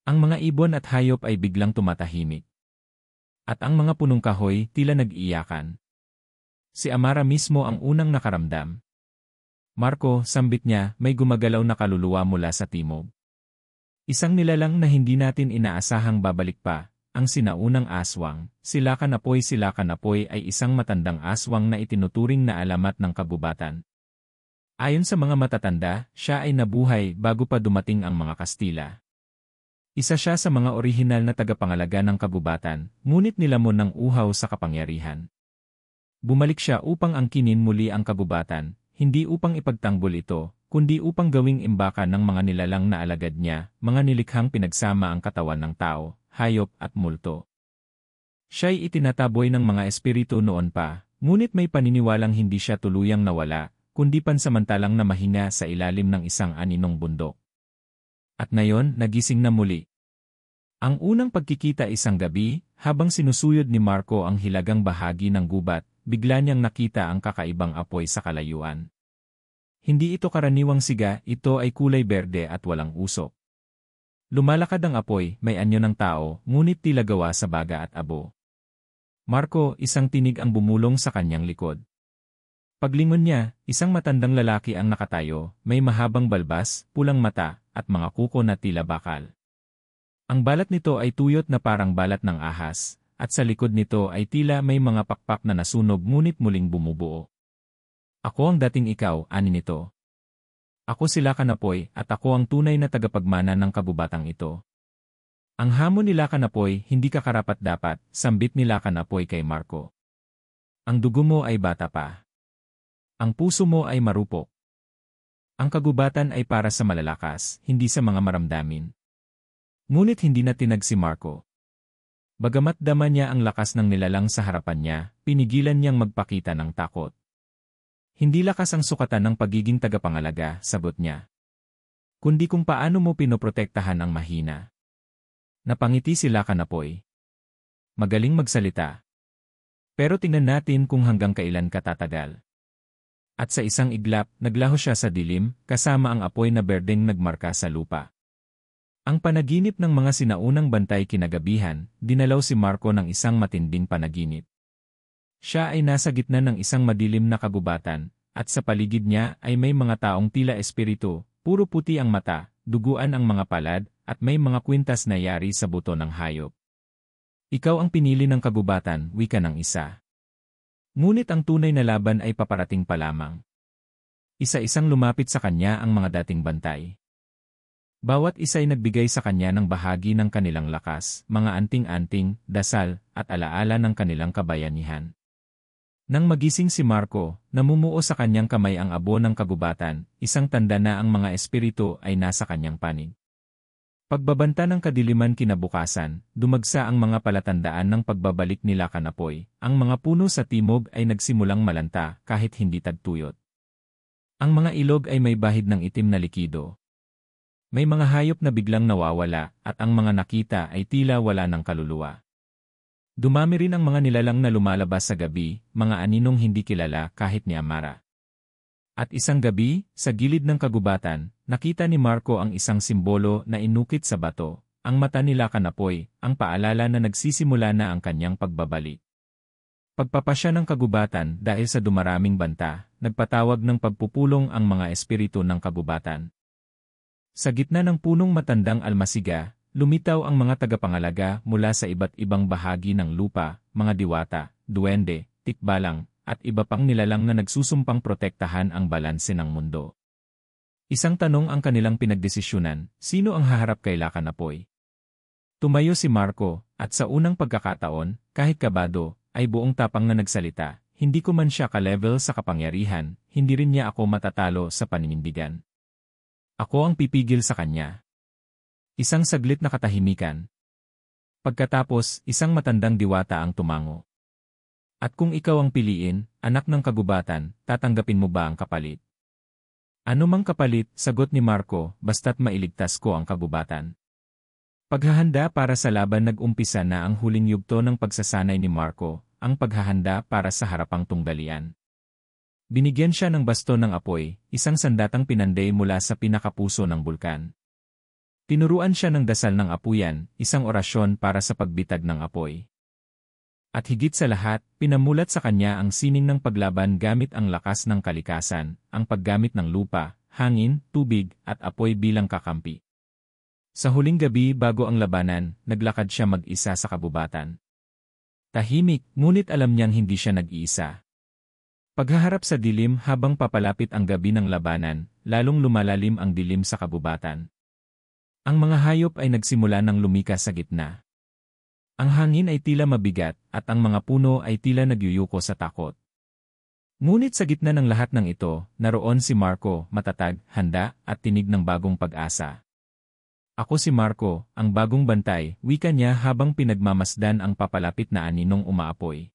Ang mga ibon at hayop ay biglang tumatahimik. At ang mga punong kahoy tila nag-iyakan. Si Amara mismo ang unang nakaramdam. Marco, sambit niya, may gumagalaw na kaluluwa mula sa timog. Isang nilalang na hindi natin inaasahang babalik pa, ang sinaunang aswang. Sila Kanapoy ay isang matandang aswang na itinuturing na alamat ng kabubatan. Ayon sa mga matatanda, siya ay nabuhay bago pa dumating ang mga Kastila. Isa siya sa mga orihinal na tagapangalaga ng kabubatan, ngunit nilamon ng uhaw sa kapangyarihan. Bumalik siya upang angkinin muli ang kabubatan, hindi upang ipagtanggol ito, kundi upang gawing imbakan ng mga nilalang na alagad niya, mga nilikhang pinagsama ang katawan ng tao, hayop at multo. Siya'y itinataboy ng mga espiritu noon pa, ngunit may paniniwalang hindi siya tuluyang nawala, kundi pansamantalang namahinga sa ilalim ng isang aninong bundok. At ngayon, nagising na muli. Ang unang pagkikita isang gabi, habang sinusuyod ni Marco ang hilagang bahagi ng gubat, bigla niyang nakita ang kakaibang apoy sa kalayuan. Hindi ito karaniwang siga, ito ay kulay berde at walang usok. Lumalakad ang apoy, may anyo ng tao, ngunit tila gawa sa baga at abo. Marco, isang tinig ang bumulong sa kanyang likod. Paglingon niya, isang matandang lalaki ang nakatayo, may mahabang balbas, pulang mata, at mga kuko na tila bakal. Ang balat nito ay tuyot na parang balat ng ahas, at sa likod nito ay tila may mga pakpak na nasunog ngunit muling bumubuo. Ako ang dating ikaw, ani nito. Ako si Lakanapoy at ako ang tunay na tagapagmana ng kabubatang ito. Ang hamon ni Lakanapoy, hindi ka karapat-dapat, sambit ni Lakanapoy kay Marco. Ang dugo mo ay bata pa. Ang puso mo ay marupok. Ang kagubatan ay para sa malalakas, hindi sa mga maramdamin. Ngunit hindi na tinag si Marco. Bagamat dama niya ang lakas ng nilalang sa harapan niya, pinigilan niyang magpakita ng takot. Hindi lakas ang sukatan ng pagiging tagapangalaga, sagot niya. Kundi kung paano mo pinoprotektahan ang mahina. Napangiti si Lakanapoy. Magaling magsalita. Pero tingnan natin kung hanggang kailan ka tatagal. At sa isang iglap, naglaho siya sa dilim, kasama ang apoy na berdeng nagmarka sa lupa. Ang panaginip ng mga sinaunang bantay kinagabihan, dinalaw si Marco ng isang matinding panaginip. Siya ay nasa gitna ng isang madilim na kagubatan, at sa paligid niya ay may mga taong tila espiritu, puro puti ang mata, duguan ang mga palad, at may mga kwintas na yari sa buto ng hayop. Ikaw ang pinili ng kagubatan, wika ng isa. Ngunit ang tunay na laban ay paparating pa lamang. Isa-isang lumapit sa kanya ang mga dating bantay. Bawat isa ay nagbigay sa kanya ng bahagi ng kanilang lakas, mga anting-anting, dasal, at alaala ng kanilang kabayanihan. Nang magising si Marco, namumuo sa kanyang kamay ang abo ng kagubatan, isang tanda na ang mga espiritu ay nasa kanyang panig. Pagbabanta ng kadiliman kinabukasan, dumagsa ang mga palatandaan ng pagbabalik ni Lakanapoy. Ang mga puno sa timog ay nagsimulang malanta kahit hindi tagtuyot. Ang mga ilog ay may bahid ng itim na likido. May mga hayop na biglang nawawala at ang mga nakita ay tila wala ng kaluluwa. Dumami rin ang mga nilalang na lumalabas sa gabi, mga aninong hindi kilala kahit ni Amara. At isang gabi, sa gilid ng kagubatan, nakita ni Marco ang isang simbolo na inukit sa bato, ang mata ni Lakanapoy, ang paalala na nagsisimula na ang kanyang pagbabalik. Pagpapasya ng kagubatan dahil sa dumaraming banta, nagpatawag ng pagpupulong ang mga espiritu ng kagubatan. Sa gitna ng punong matandang almasiga, lumitaw ang mga tagapangalaga mula sa iba't ibang bahagi ng lupa, mga diwata, duwende, tikbalang, at iba pang nilalang na nagsusumpang protektahan ang balanse ng mundo. Isang tanong ang kanilang pinagdesisyunan, sino ang haharap kay Lakanapoy? Tumayo si Marco, at sa unang pagkakataon, kahit kabado, ay buong tapang na nagsalita, hindi ko man siya ka-level sa kapangyarihan, hindi rin niya ako matatalo sa paninindigan. Ako ang pipigil sa kanya. Isang saglit na katahimikan. Pagkatapos, isang matandang diwata ang tumango. At kung ikaw ang piliin, anak ng kagubatan, tatanggapin mo ba ang kapalit? Ano mang kapalit, sagot ni Marco, basta't mailigtas ko ang kagubatan. Paghahanda para sa laban nag-umpisa na ang huling yugto ng pagsasanay ni Marco, ang paghahanda para sa harapang tunggalian. Binigyan siya ng baston ng apoy, isang sandatang pinanday mula sa pinakapuso ng bulkan. Tinuruan siya ng dasal ng apuyan, isang orasyon para sa pagbitag ng apoy. At higit sa lahat, pinamulat sa kanya ang sining ng paglaban gamit ang lakas ng kalikasan, ang paggamit ng lupa, hangin, tubig, at apoy bilang kakampi. Sa huling gabi bago ang labanan, naglakad siya mag-isa sa kabubatan. Tahimik, ngunit alam niyang hindi siya nag-iisa. Paghaharap sa dilim habang papalapit ang gabi ng labanan, lalong lumalalim ang dilim sa kabubatan. Ang mga hayop ay nagsimula ng lumikas sa gitna. Ang hangin ay tila mabigat at ang mga puno ay tila nagyuyuko sa takot. Ngunit sa gitna ng lahat ng ito, naroon si Marco, matatag, handa, at tinig ng bagong pag-asa. Ako si Marco, ang bagong bantay, wika niya habang pinagmamasdan ang papalapit na aninong umaapoy.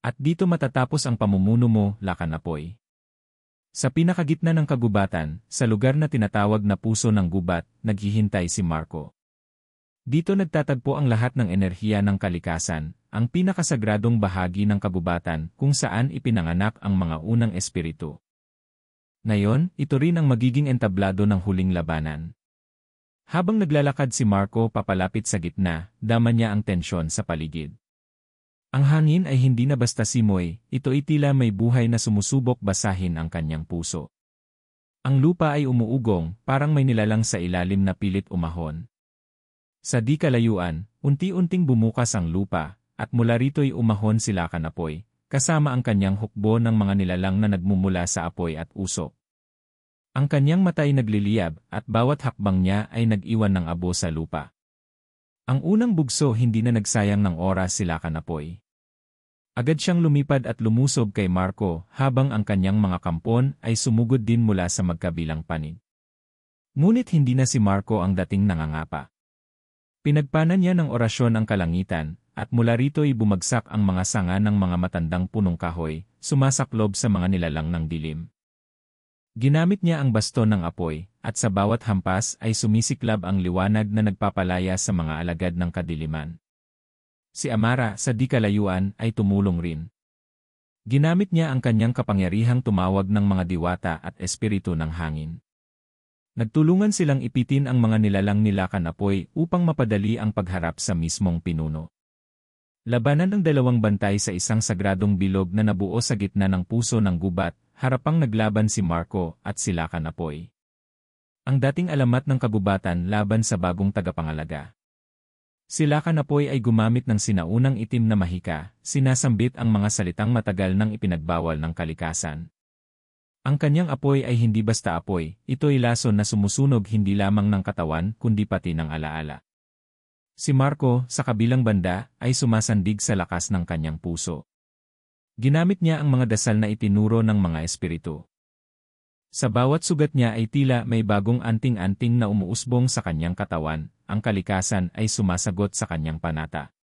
At dito matatapos ang pamumuno mo, Lakanapoy. Sa pinakagitna ng kagubatan, sa lugar na tinatawag na puso ng gubat, naghihintay si Marco. Dito nagtatagpo ang lahat ng enerhiya ng kalikasan, ang pinakasagradong bahagi ng kagubatan kung saan ipinanganak ang mga unang espiritu. Ngayon, ito rin ang magiging entablado ng huling labanan. Habang naglalakad si Marco papalapit sa gitna, dama niya ang tensyon sa paligid. Ang hangin ay hindi na basta simoy, ito ay tila may buhay na sumusubok basahin ang kanyang puso. Ang lupa ay umuugong, parang may nilalang sa ilalim na pilit umahon. Sa di kalayuan, unti-unting bumukas ang lupa, at mula rito'y umahon si Lakanapoy, kasama ang kanyang hukbo ng mga nilalang na nagmumula sa apoy at usok. Ang kanyang mata ay nagliliyab at bawat hakbang niya ay nag-iwan ng abo sa lupa. Ang unang bugso hindi na nagsayang ng oras sila kanapoy. Agad siyang lumipad at lumusob kay Marco habang ang kanyang mga kampon ay sumugod din mula sa magkabilang panig. Ngunit hindi na si Marco ang dating nangangapa. Pinagpanan niya ng orasyon ang kalangitan, at mula rito ay bumagsak ang mga sanga ng mga matandang punong kahoy, sumasaklob sa mga nilalang ng dilim. Ginamit niya ang baston ng apoy, at sa bawat hampas ay sumisiklab ang liwanag na nagpapalaya sa mga alagad ng kadiliman. Si Amara, sa di kalayuan, ay tumulong rin. Ginamit niya ang kanyang kapangyarihang tumawag ng mga diwata at espiritu ng hangin. Nagtulungan silang ipitin ang mga nilalang nilakan apoy upang mapadali ang pagharap sa mismong pinuno. Labanan ng dalawang bantay sa isang sagradong bilog na nabuo sa gitna ng puso ng gubat, harapang naglaban si Marco at si Lakan Apoy. Ang dating alamat ng kagubatan laban sa bagong tagapangalaga. Si Lakan Apoy ay gumamit ng sinaunang itim na mahika, sinasambit ang mga salitang matagal nang ipinagbawal ng kalikasan. Ang kanyang apoy ay hindi basta apoy, ito'y lason na sumusunog hindi lamang ng katawan kundi pati ng alaala. Si Marco, sa kabilang banda, ay sumasandig sa lakas ng kanyang puso. Ginamit niya ang mga dasal na itinuro ng mga espiritu. Sa bawat sugat niya ay tila may bagong anting-anting na umuusbong sa kanyang katawan, ang kalikasan ay sumasagot sa kanyang panata.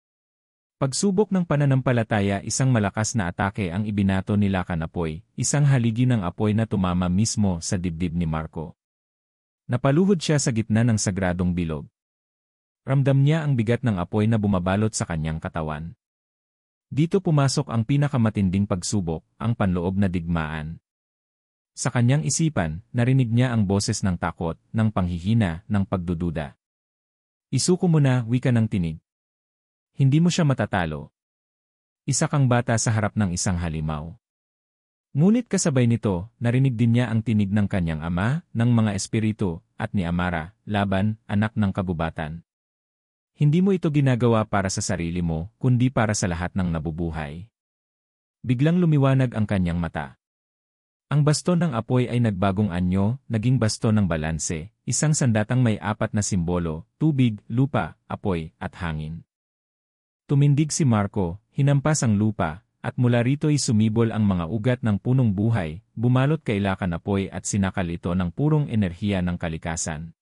Pagsubok ng pananampalataya, isang malakas na atake ang ibinato ni Lakan Apoy, isang haligi ng apoy na tumama mismo sa dibdib ni Marco. Napaluhod siya sa gitna ng sagradong bilog. Ramdam niya ang bigat ng apoy na bumabalot sa kanyang katawan. Dito pumasok ang pinakamatinding pagsubok, ang panloob na digmaan. Sa kanyang isipan, narinig niya ang boses ng takot, ng panghihina, ng pagdududa. Isuko mo na, wika ng tinig. Hindi mo siya matatalo. Isa kang bata sa harap ng isang halimaw. Ngunit kasabay nito, narinig din niya ang tinig ng kanyang ama, ng mga espiritu, at ni Amara, Laban, anak ng kagubatan. Hindi mo ito ginagawa para sa sarili mo, kundi para sa lahat ng nabubuhay. Biglang lumiwanag ang kanyang mata. Ang baston ng apoy ay nagbagong anyo, naging baston ng balanse, isang sandatang may apat na simbolo, tubig, lupa, apoy, at hangin. Tumindig si Marco, hinampas ang lupa, at mula rito'y sumibol ang mga ugat ng punong buhay, bumalot kay Lakan Apoy at sinakal ito ng purong enerhiya ng kalikasan.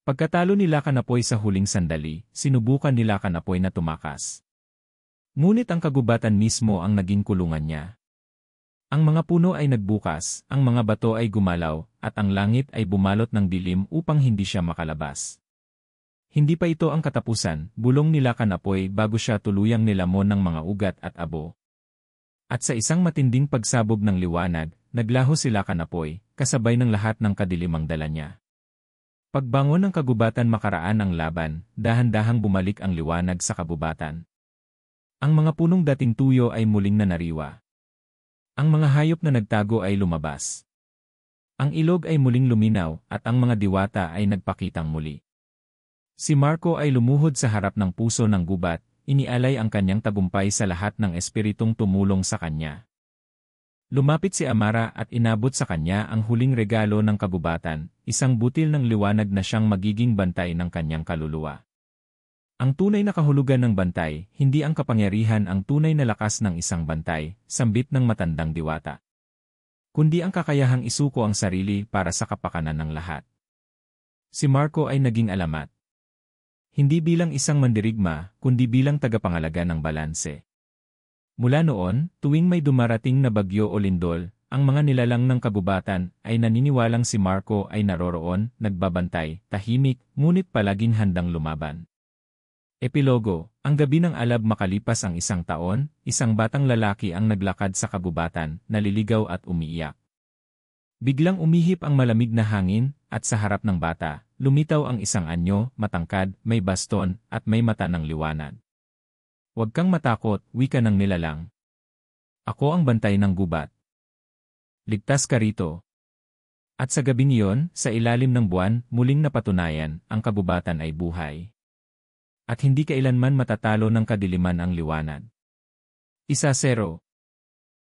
Pagkatalo ni Lakan Apoy sa huling sandali, sinubukan ni Lakan Apoy na tumakas. Ngunit ang kagubatan mismo ang naging kulungan niya. Ang mga puno ay nagbukas, ang mga bato ay gumalaw, at ang langit ay bumalot ng dilim upang hindi siya makalabas. Hindi pa ito ang katapusan, bulong ni Lakan Apoy bago siya tuluyang nilamon ng mga ugat at abo. At sa isang matinding pagsabog ng liwanag, naglaho si Lakan Apoy, kasabay ng lahat ng kadilimang dala niya. Pagbangon ng kagubatan makaraan ang laban, dahan-dahang bumalik ang liwanag sa kabubatan. Ang mga punong dating tuyo ay muling nanariwa. Ang mga hayop na nagtago ay lumabas. Ang ilog ay muling luminaw at ang mga diwata ay nagpakitang muli. Si Marco ay lumuhod sa harap ng puso ng gubat, inialay ang kanyang tagumpay sa lahat ng espiritong tumulong sa kanya. Lumapit si Amara at inabot sa kanya ang huling regalo ng kagubatan, isang butil ng liwanag na siyang magiging bantay ng kanyang kaluluwa. Ang tunay na kahulugan ng bantay, hindi ang kapangyarihan ang tunay na lakas ng isang bantay, sambit ng matandang diwata. Kundi ang kakayahang isuko ang sarili para sa kapakanan ng lahat. Si Marco ay naging alamat. Hindi bilang isang mandirigma, kundi bilang tagapangalaga ng balanse. Mula noon, tuwing may dumarating na bagyo o lindol, ang mga nilalang ng kagubatan ay naniniwalang si Marco ay naroroon, nagbabantay, tahimik, ngunit palaging handang lumaban. Epilogo, ang gabi ng alab makalipas ang isang taon, isang batang lalaki ang naglakad sa kagubatan, naliligaw at umiiyak. Biglang umihip ang malamig na hangin, at sa harap ng bata, lumitaw ang isang anyo, matangkad, may baston, at may mata ng liwanag. Huwag kang matakot, wika ng nilalang. Ako ang bantay ng gubat. Ligtas ka rito. At sa gabing iyon, sa ilalim ng buwan, muling napatunayan, ang kagubatan ay buhay. At hindi kailanman matatalo ng kadiliman ang liwanag. 1-0